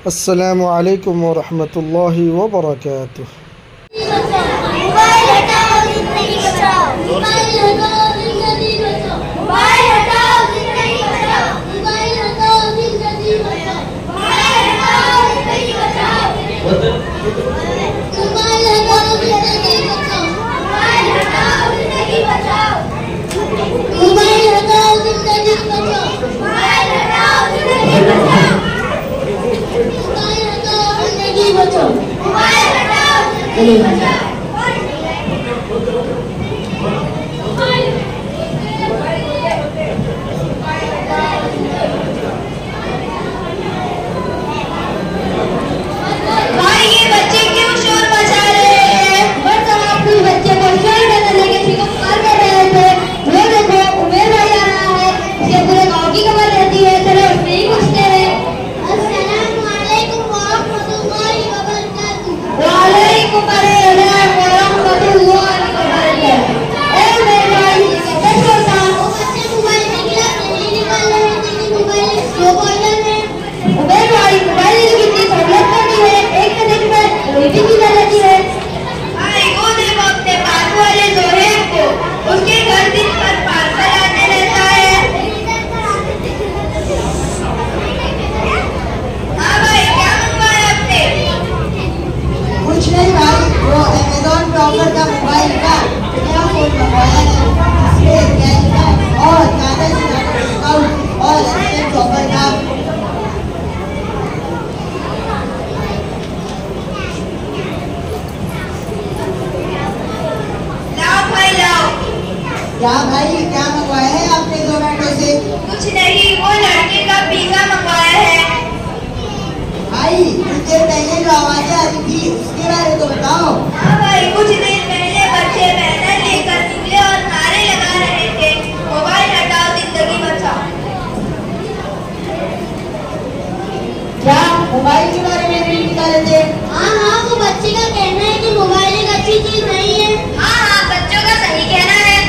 अस्सलामु अलैकुम वरहमतुल्लाहि वबरकातुह। क्या भाई, क्या मंगवाया है आपने ज़ोमैटो से? कुछ नहीं, वो लड़के का पिज़्ज़ा मंगवाया है। भाई कुछ देर पहले जो आवाज़ें आ रही थी उसके बारे तो बताओ। हाँ भाई, कुछ देर पहले बच्चे बैनर लेकर निकले और नारे लगा रहे थे, मोबाइल हटाओ जिंदगी बचाओ। क्या मोबाइल के बारे में रील निकाले थे? हाँ, वो बच्चे का कहना है कि मोबाइल एक अच्छी चीज नहीं है। हाँ, बच्चों का सही कहना है।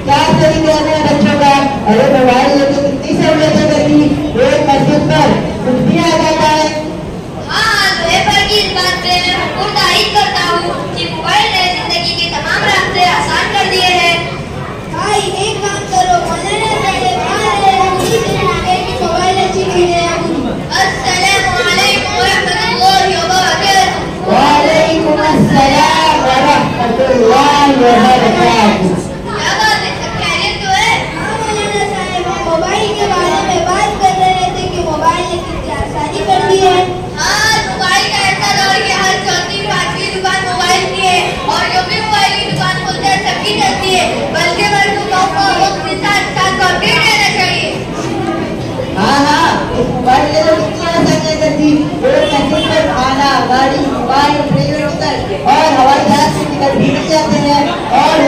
क्या सही कहना है बच्चों का? अरे मोबाइल लेके कितनी सहूलियतें करनी, एक मस्जिद पर कुछ आ जाता है। हाँ, दुए पर की इस बात पे मैं हुक्म तारीफ करता हूँ कि मोबाइल ने जिंदगी के तमाम रास्ते आसान कर दिए हैं। भाई एक काम करो, मोबाइल अच्छी चीज है। अस्सलामु अलैकुम वरहमतुल्लाहि वबरकातुह। वालेकुम अस्सलाम वरहमतुल्लाहि वबरकातुह। क्या बात है, सब खैरियत तो है? हाँ मौलाना साहब, हम मोबाइल के बारे में बात कर रहे थे कि मोबाइल ने कितनी आसानी कर दी है। हाँ, मोबाइल का ऐसा दौर कि हर चौथी पांचवी दुकान मोबाइल की है और जो भी मोबाइल की दुकान खोलते हैं सबकी चलती है, बल्कि मर्दों को वक्त के साथ साथ कंप्यूटर लेना चाहिए। हाँ, इस मोबाइल ने तो कितनी आसानियां कर दी। एक मस्जिद पर खाना, गाड़ी, मोबाइल, रेलवे टिकट और हवाई जहाज से टिकट भी मिल जाते हैं और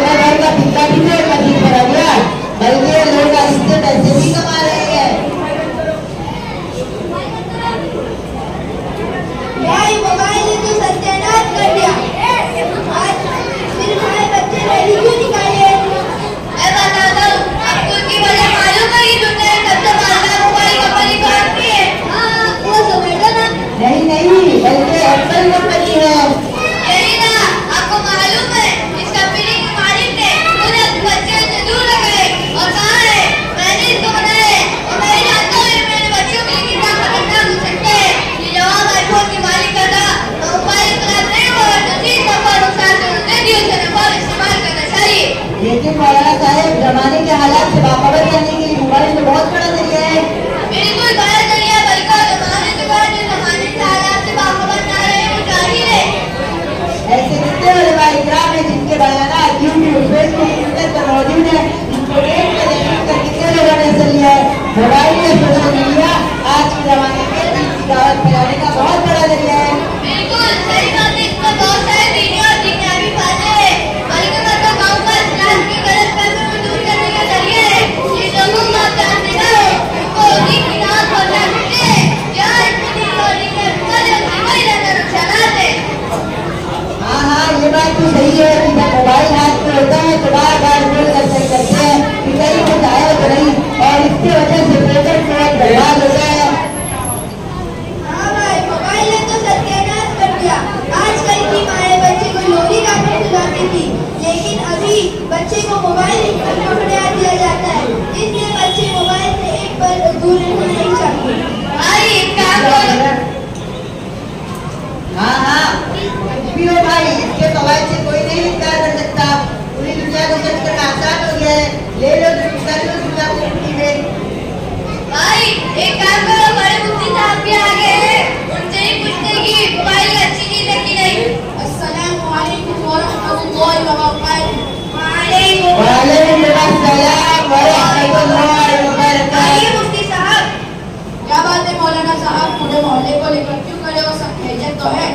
लेकर क्यों खड़े हो, सब खैरियत तो है?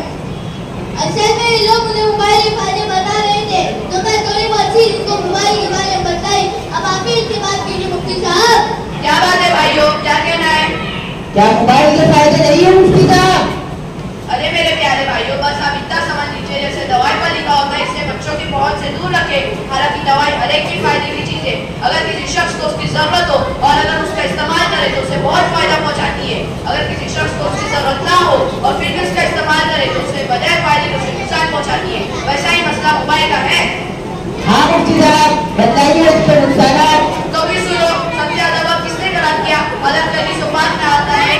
असल में ये लोग मुझे मोबाइल के बारे में बता रहे थे, तो मैं थोड़ी बहुत सी इनको मोबाइल के बारे में बताई। अब आप ही इसकी बात कीजिए मुफ्ती साहब। क्या बात है भाइयों, क्या कहना है? क्या मोबाइल के फायदे नहीं है मुफ्ती साहब? अरे मेरे प्यारे भाइयों, बस आप इतना समझ लीजिए जैसे दवाई पर लिखा होता है, इससे बच्चों की पहुंच से दूर रखें। हालांकि दवाई हर एक की फायदे की चीज है। अगर किसी शख्स को उसकी जरूरत हो और अगर उसका इस्तेमाल करे तो उसे बहुत फायदा पहुंचाती है। अगर किसी शख्स को उसकी जरूरत ना हो और फिर भी उसका इस्तेमाल करे तो उसे बजाय फायदे के उसे नुकसान पहुंचाती है। वैसा ही मसला मोबाइल का है। हाँ मुफ्ती साहब, बताइए उसके नुकसान। तो भी सुनो, सबसे ज्यादा वक्त किसने करा किया? अलग हदीस पाक में आता है,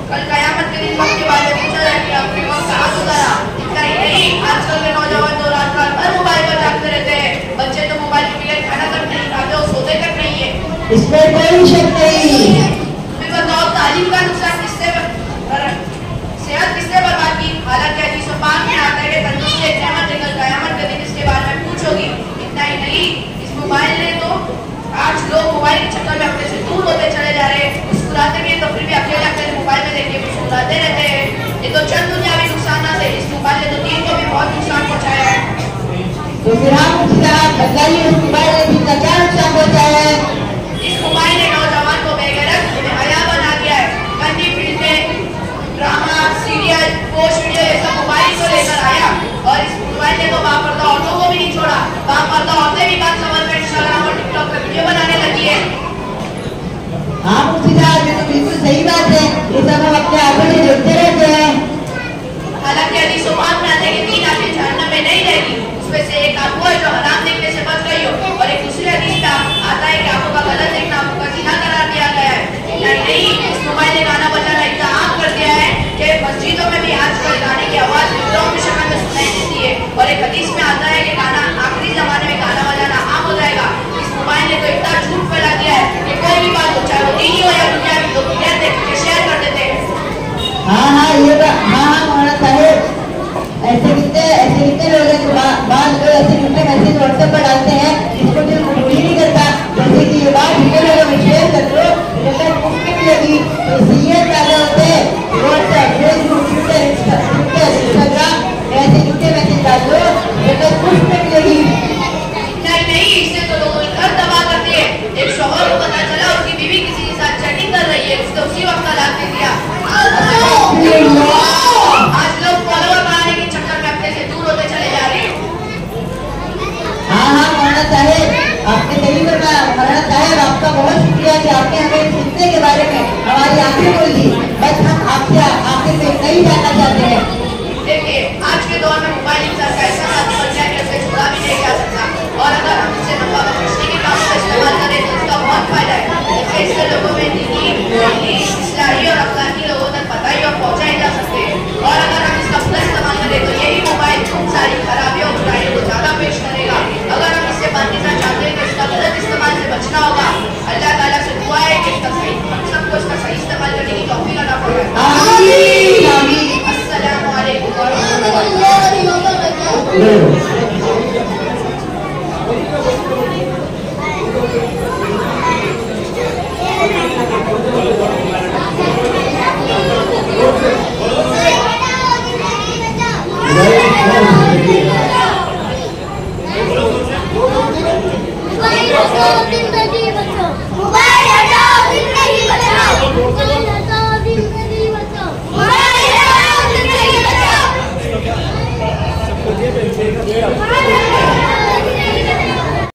कल कयामत के दिन वक्त के बारे में पूछा जाए कि आपने वक्त कहाँ गुजारा। इतना ही नहीं, आजकल के नौजवान तो रात रात भर मोबाइल पर जागते रहते हैं। बच्चे तो मोबाइल के बगैर खाना तक नहीं खाते और सोते तक नहीं है। इसमें कोई शक नहीं। फिर बताओ, तालीम का नुकसान किससे, सेहत किसने बर्बाद की? हालांकि हदीस पाक में आता है कि तंदुरुस्ती एक नेमत है, कल कयामत के दिन इसके बारे में पूछोगी। इतना ही नहीं, इस मोबाइल ने तो आज लोग मोबाइल के चक्कर में अपने से दूर होते चले जा रहे हैं। मुस्कुराते भी तो फिर भी अकेले अकेले मोबाइल में देखिए मुस्कुराते रहते हैं। ये तो चंद दुनियावी नुकसान है, इस मोबाइल ने तो दीन को भी बहुत नुकसान पहुंचाया है। तो फिर आप मुफ्ती साहब बताइए उस मोबाइल ने भी क्या नुकसान पहुंचाया है? इस मोबाइल ने नौजवान को बेगैरत बेहया बना दिया है। गंदी फिल्में, ड्रामा, सीरियल, पोस्ट वीडियो ये सब मोबाइल को लेकर आया और इस मोबाइल ने तो बापर्दा औरतों को भी नहीं छोड़ा। बापर्दा औरतें भी बात समझ में इंस्टाग्राम और टिकटॉक पर वीडियो बनाने लगी है। हाँ मुफ्ती साहब, ये तो बिल्कुल सही बात है। ये सब हम अपने आंखों से देखते रहते हैं। हालांकि हदीस पाक में आता है कि 3 आंखें जहन्नम में नहीं रहेगी, उसमें से एक आंख वो है जो हराम देखने से बच गई हो, और एक दूसरी हदीस में आता है कि आंखों का गलत देखना आंखों का ज़िना करार दिया गया है। नहीं, इस मोबाइल ने गाना बजाना इतना आम कर दिया है कि मस्जिदों में भी आजकल गाने की आवाज विंडोज की शक्ल में सुनाई देती है। और एक हदीस में आता है कि गाना आखिरी जमाने में गाना बजाना आम हो जाएगा। इस मोबाइल ने तो इतना झूठ फैला दिया है कि कोई भी बात हो, चाहे वो दीनी हो या दुनियावी, लोग बगैर देख के शेयर कर देते हैं। हाँ ये मौलाना साहब, ऐसे कितने लोग हैं जो बाद लोग ऐसे झूठे मैसेज व्हाट्सएप पर डालते हैं जिसको जो कबूल ही नहीं करता। जैसे कि ये बात झूठे लोगों में शेयर कर दो, रिटर्न मुफ्त में मिलेगी। तो सीए डाले होते हैं व्हाट्सएप, फेसबुक, ट्विटर, इंस्टाग्राम, ऐसे झूठे मैसेज डाल दो, रिटर्न मुफ्त में मिलेगी। नहीं, इससे तो लोगों की घर तबाह करती है। एक शौहर को पता चला उसकी बीवी किसी के साथ चैटिंग कर रही है, उसने उसी वक्त तलाक दे दिया। आज लोग फॉलोवर बनाने के चक्कर में अपने से दूर होते चले जा रहे हैं। हाँ मौलाना साहब, आपने सही बताया। मौलाना साहब, आपका बहुत शुक्रिया कि आपने हमें इस हिस्से के बारे में हमारी आंखें खोल दी। बस हम आपसे नहीं जानना चाहते हैं। देखिए, आज के दौर में मोबाइल इंसान का ऐसा साथी बन गया कि उसे छुड़ा भी नहीं जा सकता, और अगर हम इसे नफा बख्शने के काम में इस्तेमाल करें तो इसका बहुत फायदा है। इससे लोगों में दीनी, इस्लाही और अखलाकी लोगों तक बताई और पहुंचाई जा सकते हैं। और अगर हम इसका पूरा इस्तेमाल करें तो यही मोबाइल सारी खराबियों और बुराइयों को ज्यादा पेश करेगा। अगर हम इससे बचना चाहते हैं तो इसका गलत इस्तेमाल से बचना होगा। अल्लाह ताला से दुआ है कि सबको इसका सही इस्तेमाल करने की तौफीक अता फरमाए। अस्सलामु अलैकुम व रहमतुल्लाहि व बरकातुहू। मोबाइल हटाओ, जिंदगी बचाओ।